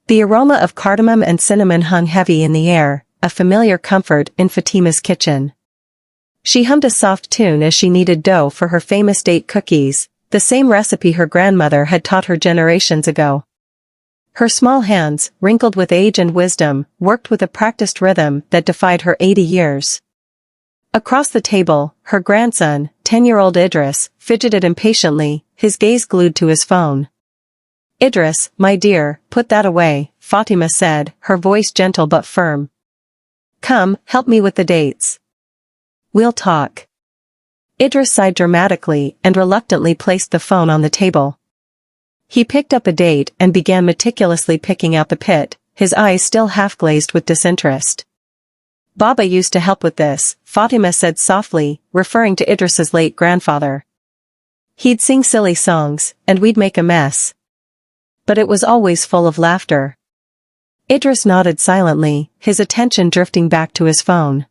The aroma of cardamom and cinnamon hung heavy in the air, a familiar comfort in Fatima's kitchen. She hummed a soft tune as she kneaded dough for her famous date cookies, the same recipe her grandmother had taught her generations ago. Her small hands, wrinkled with age and wisdom, worked with a practiced rhythm that defied her 80 years. Across the table, her grandson, 10-year-old Idris, fidgeted impatiently, his gaze glued to his phone. "Idris, my dear, put that away," Fatima said, her voice gentle but firm. "Come, help me with the dates. We'll talk." Idris sighed dramatically and reluctantly placed the phone on the table. He picked up a date and began meticulously picking out the pit, his eyes still half-glazed with disinterest. "Baba used to help with this," Fatima said softly, referring to Idris's late grandfather. "He'd sing silly songs, and we'd make a mess. But it was always full of laughter." Idris nodded silently, his attention drifting back to his phone.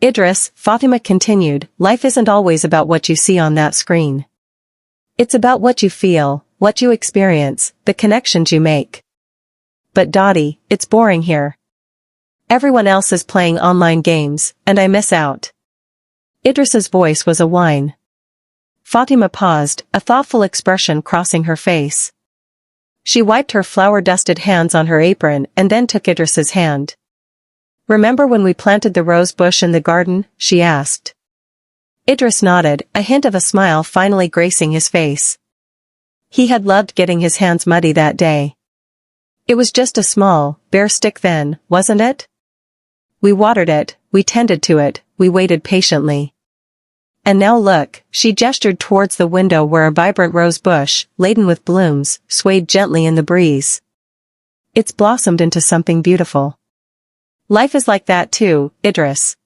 "Idris," Fatima continued, "life isn't always about what you see on that screen. It's about what you feel, what you experience, the connections you make. But Dottie, it's boring here. Everyone else is playing online games, and I miss out." Idris's voice was a whine. Fatima paused, a thoughtful expression crossing her face. She wiped her flour-dusted hands on her apron and then took Idris's hand. "Remember when we planted the rose bush in the garden?" she asked. Idris nodded, a hint of a smile finally gracing his face. He had loved getting his hands muddy that day. It was just a small, bare stick then, wasn't it? We watered it, we tended to it, we waited patiently. And now look, she gestured towards the window where a vibrant rose bush, laden with blooms, swayed gently in the breeze. It's blossomed into something beautiful. Life is like that too, Idris.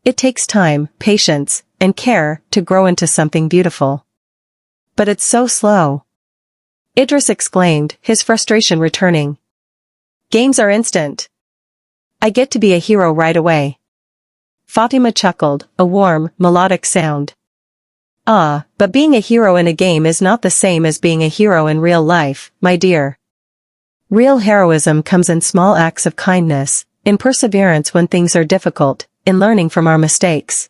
It takes time, patience, and care to grow into something beautiful. But it's so slow. Idris exclaimed, his frustration returning. Games are instant. I get to be a hero right away. Fatima chuckled, a warm, melodic sound. Ah, but being a hero in a game is not the same as being a hero in real life, my dear. Real heroism comes in small acts of kindness, in perseverance when things are difficult, in learning from our mistakes.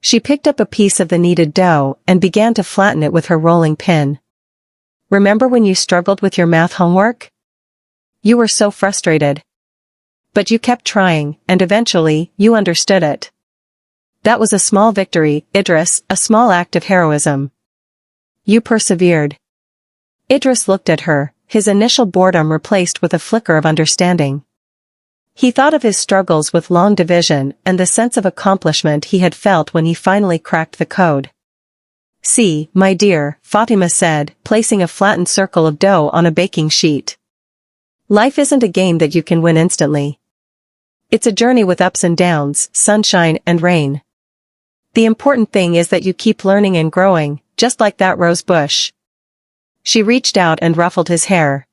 She picked up a piece of the kneaded dough and began to flatten it with her rolling pin. Remember when you struggled with your math homework? You were so frustrated. But you kept trying, and eventually, you understood it. That was a small victory, Idris, a small act of heroism. You persevered. Idris looked at her, his initial boredom replaced with a flicker of understanding. He thought of his struggles with long division and the sense of accomplishment he had felt when he finally cracked the code. See, my dear, Fatima said, placing a flattened circle of dough on a baking sheet. Life isn't a game that you can win instantly. It's a journey with ups and downs, sunshine and rain. The important thing is that you keep learning and growing, just like that rose bush. She reached out and ruffled his hair.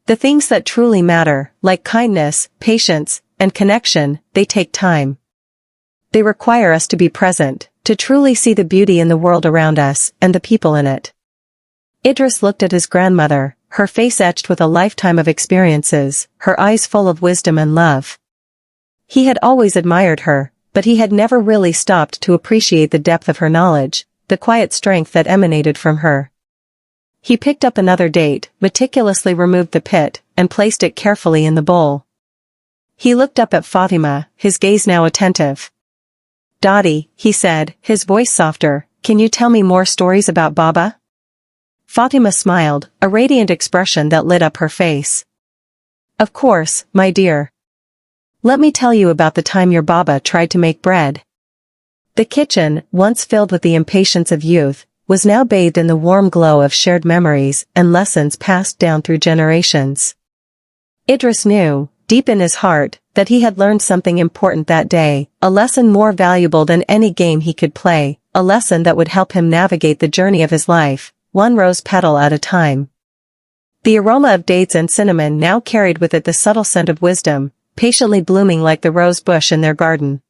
The things that truly matter, like kindness, patience, and connection, they take time. They require us to be present, to truly see the beauty in the world around us and the people in it. Idris looked at his grandmother, her face etched with a lifetime of experiences, her eyes full of wisdom and love. He had always admired her, but he had never really stopped to appreciate the depth of her knowledge, the quiet strength that emanated from her. He picked up another date, meticulously removed the pit, and placed it carefully in the bowl. He looked up at Fatima, his gaze now attentive. Dottie, he said, his voice softer, can you tell me more stories about Baba? Fatima smiled, a radiant expression that lit up her face. Of course, my dear. Let me tell you about the time your Baba tried to make bread. The kitchen, once filled with the impatience of youth, was now bathed in the warm glow of shared memories and lessons passed down through generations. Idris knew, deep in his heart, that he had learned something important that day, a lesson more valuable than any game he could play, a lesson that would help him navigate the journey of his life, one rose petal at a time. The aroma of dates and cinnamon now carried with it the subtle scent of wisdom, patiently blooming like the rose bush in their garden.